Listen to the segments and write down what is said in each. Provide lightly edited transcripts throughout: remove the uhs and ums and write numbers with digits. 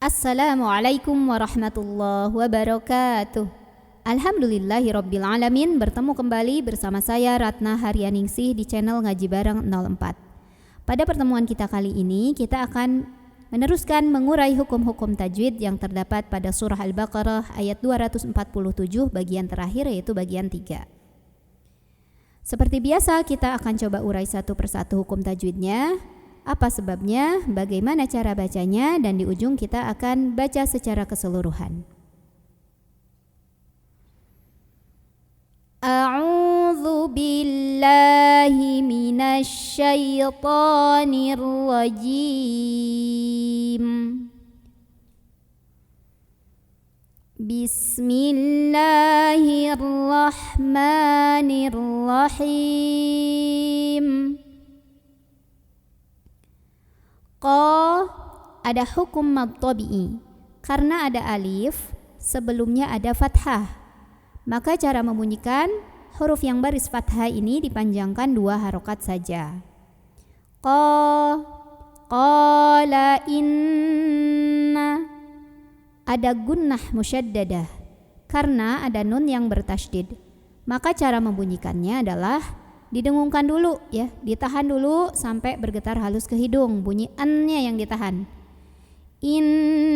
Assalamualaikum warahmatullahi wabarakatuh. Alhamdulillahirabbil alamin, bertemu kembali bersama saya Ratna Haryaningsih di channel Ngaji Bareng 04. Pada pertemuan kita kali ini kita akan meneruskan mengurai hukum-hukum tajwid yang terdapat pada surah Al-Baqarah ayat 247 bagian terakhir, yaitu bagian 3. Seperti biasa kita akan coba urai satu persatu hukum tajwidnya, apa sebabnya, bagaimana cara bacanya, dan di ujung kita akan baca secara keseluruhan. A'udzu billahi minasy syaithanir rajim. Bismillahirrahmanirrahim. Qa ada hukum mad tabi'i. Karena ada alif, sebelumnya ada fathah. Maka cara membunyikan huruf yang baris fathah ini dipanjangkan 2 harokat saja. Qa, qala inna. Ada gunnah musyaddadah. Karena ada nun yang bertasydid. Maka cara membunyikannya adalah didengungkan dulu, ya, ditahan dulu sampai bergetar halus ke hidung, bunyi an-nya yang ditahan. Innallah.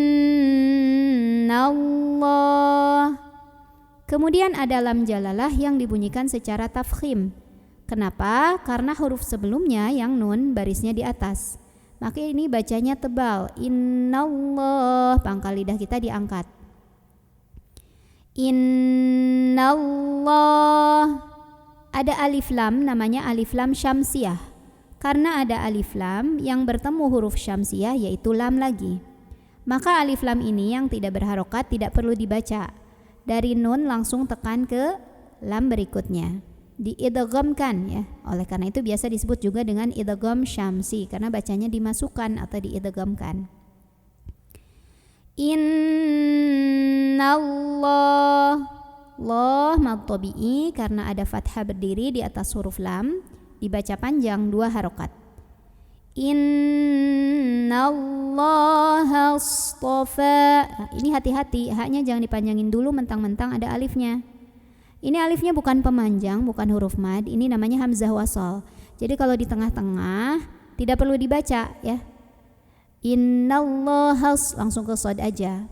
Kemudian ada lam jalalah yang dibunyikan secara tafkhim. Kenapa? Karena huruf sebelumnya yang nun barisnya di atas. Maka ini bacanya tebal. Innallah, pangkal lidah kita diangkat. Innallah. Ada alif lam, namanya alif lam syamsiyah. Karena ada alif lam yang bertemu huruf syamsiyah, yaitu lam lagi. Maka alif lam ini yang tidak berharokat tidak perlu dibaca. Dari nun langsung tekan ke lam berikutnya. Diidghamkan, ya. Oleh karena itu biasa disebut juga dengan idgham syamsi, karena bacanya dimasukkan atau diidghamkan. Innallah. Allah mad tabi'i karena ada fathah berdiri di atas huruf lam, dibaca panjang 2 harokat. Innallaha astafa. Nah, ini hati-hati, haknya jangan dipanjangin dulu mentang-mentang ada alifnya. Ini alifnya bukan pemanjang, bukan huruf mad, ini namanya hamzah wasal. Jadi kalau di tengah-tengah tidak perlu dibaca, ya. Innallaha, langsung ke shad aja.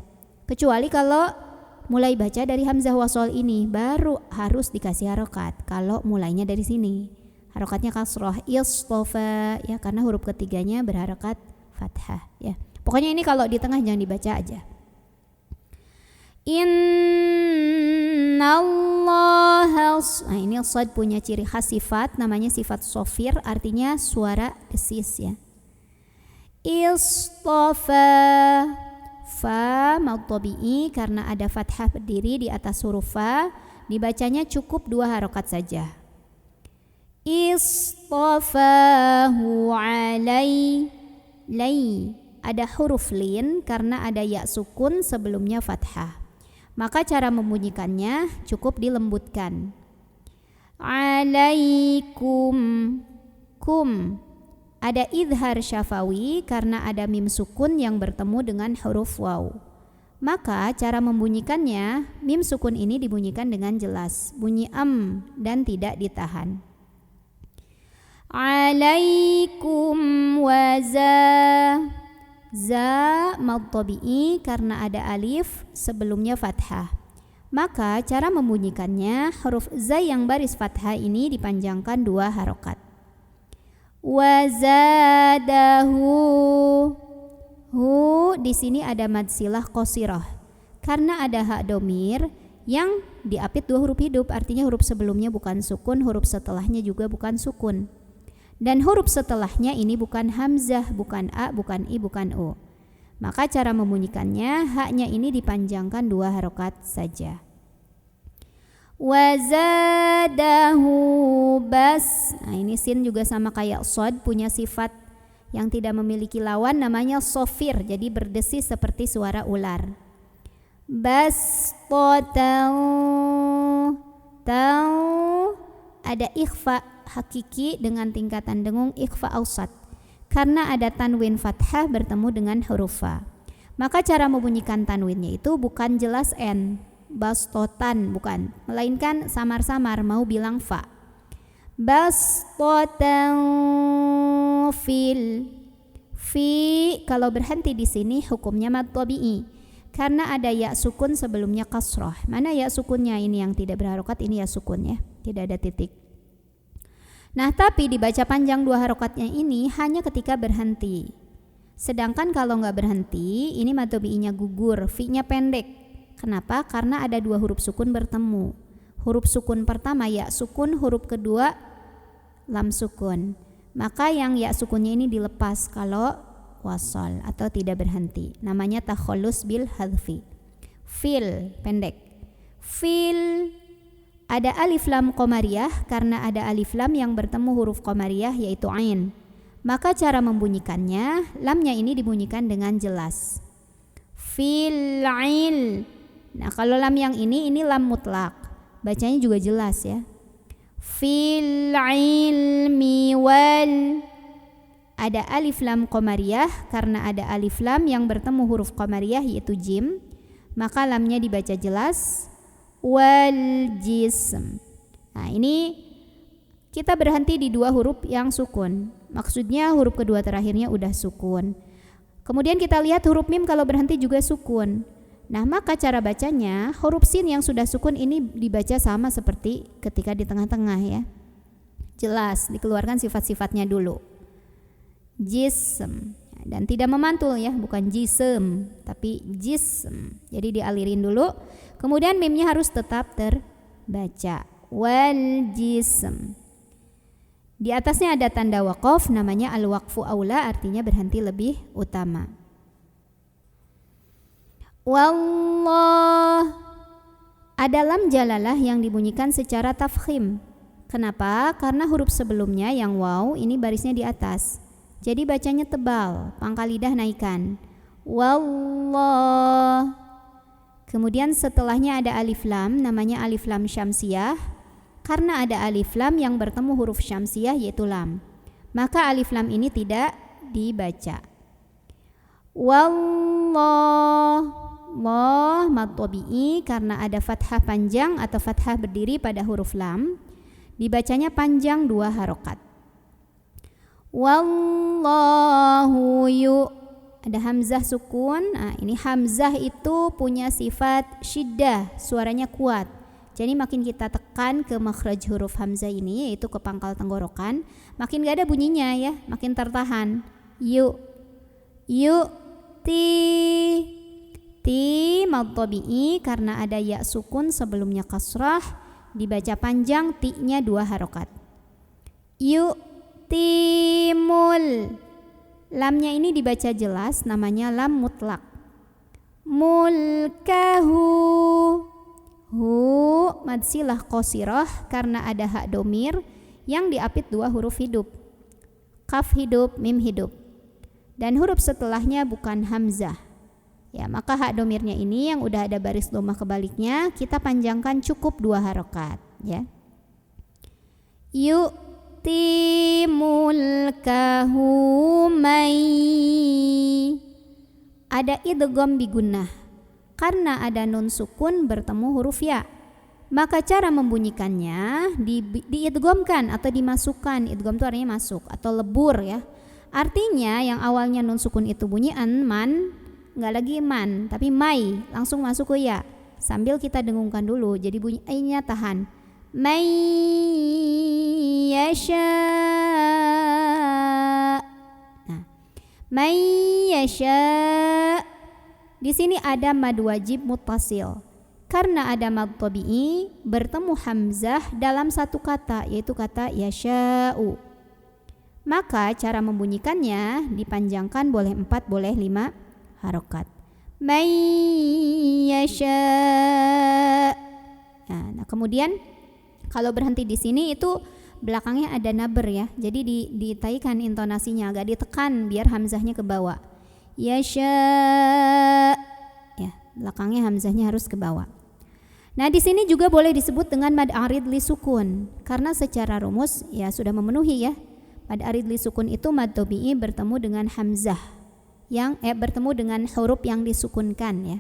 Kecuali kalau mulai baca dari hamzah wasal ini baru harus dikasih harokat. Kalau mulainya dari sini, harokatnya kasroh, istofa, ya, karena huruf ketiganya berharokat fathah, ya. Pokoknya ini kalau di tengah jangan dibaca aja. Innallaha. Nah, ini shad punya ciri khas sifat, namanya sifat sofir, artinya suara desis, ya. Istofa. Fa mad tabi'i karena ada fathah berdiri di atas huruf fa, dibacanya cukup 2 harokat saja. Istafahu alai. Lai ada huruf lin karena ada ya sukun sebelumnya fathah. Maka cara membunyikannya cukup dilembutkan. Alaikum. Kum. Ada idhar syafawi karena ada mim sukun yang bertemu dengan huruf waw. Maka cara membunyikannya, mim sukun ini dibunyikan dengan jelas, bunyi dan tidak ditahan. Alaikum waza. Za mad tabi'i karena ada alif sebelumnya fathah. Maka cara membunyikannya, huruf za yang baris fathah ini dipanjangkan 2 harokat. Wazadahu. Hu di sini ada mad silah qasirah. Karena ada hak domir yang diapit 2 huruf hidup, artinya huruf sebelumnya bukan sukun, huruf setelahnya juga bukan sukun. Dan huruf setelahnya ini bukan hamzah, bukan a, bukan i, bukan u. Maka cara membunyikannya, haknya ini dipanjangkan 2 harokat saja. Wazadahu bas. Nah, ini sin juga sama kayak shad, punya sifat yang tidak memiliki lawan, namanya sofir, jadi berdesis seperti suara ular. Bas tau. Ada ikhfa hakiki dengan tingkatan dengung ikhfa ausat. Karena ada tanwin fathah bertemu dengan huruf fa. Maka cara membunyikan tanwinnya itu bukan jelas N, bastotan bukan, melainkan samar-samar mau bilang fa. Bastotan fil. Fi kalau berhenti di sini hukumnya mad tabi'i karena ada ya sukun sebelumnya kasrah. Mana ya sukunnya ini yang tidak berharokat, ini ya sukun ya, tidak ada titik. Nah, tapi dibaca panjang 2 harokatnya ini hanya ketika berhenti. Sedangkan kalau nggak berhenti, ini mad tabi'inya gugur, fi-nya pendek. Kenapa? Karena ada 2 huruf sukun bertemu. Huruf sukun pertama ya sukun, huruf kedua lam sukun. Maka yang ya sukunnya ini dilepas kalau wasal atau tidak berhenti. Namanya takhallus bil hadfi. Fil pendek. Fil ada alif lam qamariyah karena ada alif lam yang bertemu huruf qamariyah yaitu ain. Maka cara membunyikannya, lamnya ini dibunyikan dengan jelas. Fil ail. Nah, kalau lam yang ini lam mutlak. Bacanya juga jelas ya. Fil ilmi wal. Ada alif lam qamariyah karena ada alif lam yang bertemu huruf qamariyah yaitu jim. Maka lamnya dibaca jelas. Wal jism. Nah, ini kita berhenti di 2 huruf yang sukun. Maksudnya huruf kedua terakhirnya udah sukun. Kemudian kita lihat huruf mim kalau berhenti juga sukun. Nah, maka cara bacanya huruf sin yang sudah sukun ini dibaca sama seperti ketika di tengah-tengah ya. Jelas dikeluarkan sifat-sifatnya dulu. Jism. Dan tidak memantul ya, bukan jism tapi jism. Jadi dialirin dulu. Kemudian mimnya harus tetap terbaca. Wal jism. Di atasnya ada tanda waqaf namanya al-waqfu aula, artinya berhenti lebih utama. Wallah. Ada lam jalalah yang dibunyikan secara tafkhim. Kenapa? Karena huruf sebelumnya yang waw ini barisnya di atas. Jadi bacanya tebal, pangkal lidah naikkan. Wallah. Kemudian setelahnya ada alif lam, namanya alif lam syamsiyah. Karena ada alif lam yang bertemu huruf syamsiyah yaitu lam, maka alif lam ini tidak dibaca. Wallah. Loh mad tabi'i karena ada fathah panjang atau fathah berdiri pada huruf lam, dibacanya panjang 2 harokat. Wallahu yu. Ada hamzah sukun. Nah, ini hamzah itu punya sifat syiddah, suaranya kuat. Jadi makin kita tekan ke makhraj huruf hamzah ini, yaitu ke pangkal tenggorokan, makin gak ada bunyinya ya, makin tertahan. Yu. Yu ti mad tabi'i karena ada ya sukun sebelumnya kasrah, dibaca panjang, ti-nya 2 harokat. Yu timul. Lamnya ini dibaca jelas, namanya lam mutlak. Mulkahu. Hu mad silah qasirah karena ada hak domir yang diapit 2 huruf hidup. Kaf hidup, mim hidup. Dan huruf setelahnya bukan hamzah. Ya, maka hak domirnya ini yang udah ada baris dhammah kebaliknya kita panjangkan cukup 2 harokat ya. Yu'timulkahu may. Ada idgham bigunnah karena ada nun sukun bertemu huruf ya. Maka cara membunyikannya diidghamkan atau dimasukkan. Idgham itu artinya masuk atau lebur ya. Artinya yang awalnya nun sukun itu bunyi man, nggak lagi man tapi mai, langsung masuk ke ya. Sambil kita dengungkan dulu, jadi bunyi ai-nya tahan. May yasha. Nah, may yasha. Di sini ada mad wajib muttasil. Karena ada mad tabi'i bertemu hamzah dalam satu kata, yaitu kata yasha'u. Maka cara membunyikannya dipanjangkan boleh 4, boleh 5 harokat. May yasha. Nah, kemudian kalau berhenti di sini itu belakangnya ada naber ya. Jadi ditaikan intonasinya, agak ditekan biar hamzahnya ke bawah. Yasha. Ya, belakangnya hamzahnya harus ke bawah. Nah, di sini juga boleh disebut dengan mad arid li sukun karena secara rumus ya sudah memenuhi ya. Mad arid li sukun itu mad tabi'i bertemu dengan hamzah. yang bertemu dengan huruf yang disukunkan ya.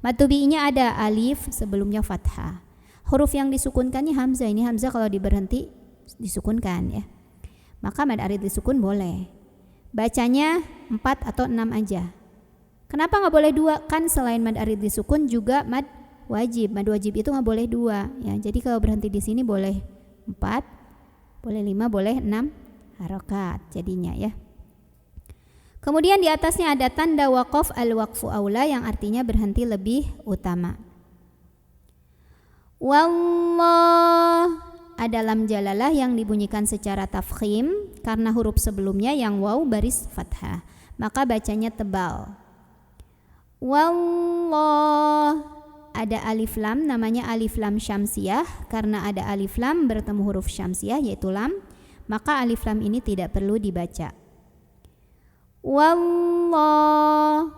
Mad tabi'inya ada alif sebelumnya fathah. Huruf yang disukunkannya hamzah. Ini hamzah kalau diberhenti disukunkan ya. Maka mad arid disukun boleh. Bacanya 4 atau 6 aja. Kenapa nggak boleh 2? Kan selain mad arid disukun juga mad wajib. Mad wajib itu nggak boleh 2 ya. Jadi kalau berhenti di sini boleh 4, boleh 5, boleh 6 harokat jadinya ya. Kemudian di atasnya ada tanda waqaf al-waqfu aula yang artinya berhenti lebih utama. Wallah ada lam jalalah yang dibunyikan secara tafkhim karena huruf sebelumnya yang waw baris fathah. Maka bacanya tebal. Wallah ada alif lam namanya alif lam syamsiyah karena ada alif lam bertemu huruf syamsiyah yaitu lam. Maka alif lam ini tidak perlu dibaca. Wallah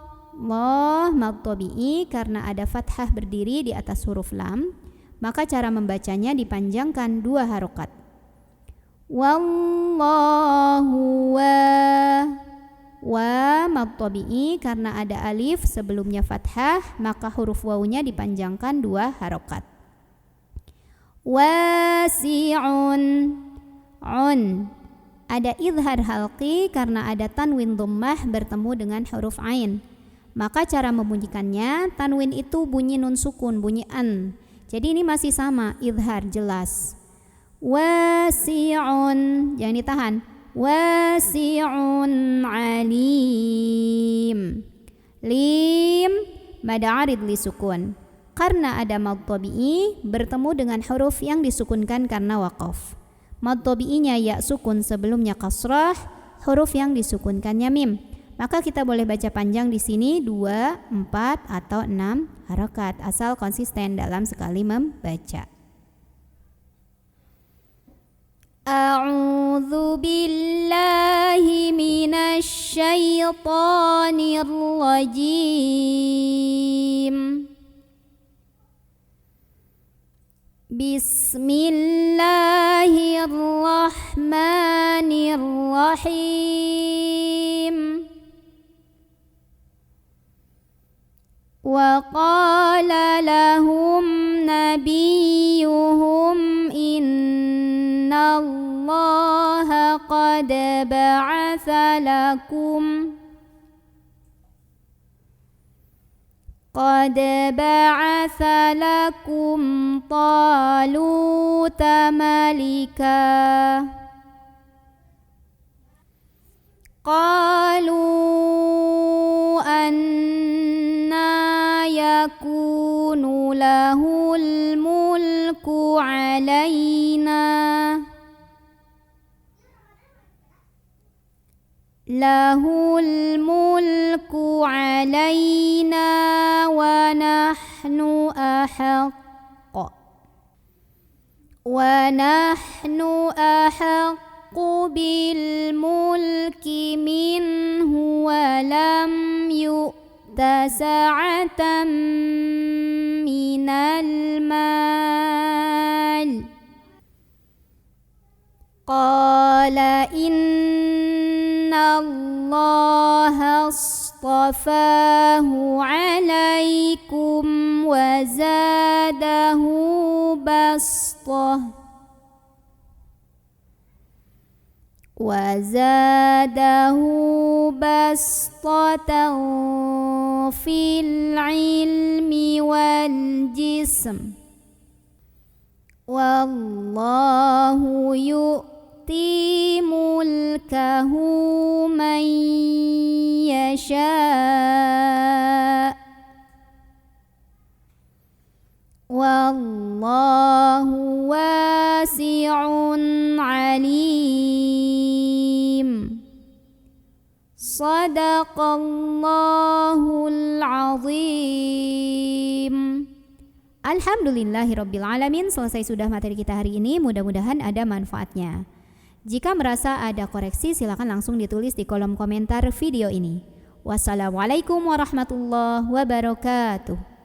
mad tabi'i karena ada fathah berdiri di atas huruf lam, maka cara membacanya dipanjangkan 2 harokat. Wallahu wa mad tabi'i karena ada alif sebelumnya fathah, maka huruf wawunya dipanjangkan 2 harokat. Wasi'un ada idhar halqi karena ada tanwin dhammah bertemu dengan huruf ain. Maka cara membunyikannya, tanwin itu bunyi nun sukun, bunyi an. Jadi ini masih sama, idhar jelas. Wasi'un, jangan ditahan. Wasi'un alim. Lim, mad arid li sukun. Karena ada mad tabi'i bertemu dengan huruf yang disukunkan karena waqaf. Mad tabi'inya ya sukun sebelumnya kasrah, huruf yang disukunkannya mim. Maka kita boleh baca panjang di sini 2, 4 atau 6 harokat asal konsisten dalam sekali membaca. A'udzu billahi minasy syaithanir rajim. Bismillahirrahmanirrahim. Wa qala lahum nabiyuhum innallaha qad ba'atsa lakum Taluta malika. Qalu anna yakunu lahul mulku alaina wa nahnu ahaqqu bil mulki minhu wa lam yu'ta sa'atan minal mal. Qala inna Allaha astafahu alaikum wa zadahu bastatan fil ilmi wal jism. Wallahu yu'ti mulkahu man yasha'. Wallahu wasi'un alim. Sadaqallahul azim. Alhamdulillahirabbil alamin. Selesai sudah materi kita hari ini. Mudah-mudahan ada manfaatnya. Jika merasa ada koreksi, silakan langsung ditulis di kolom komentar video ini. Wassalamualaikum warahmatullahi wabarakatuh.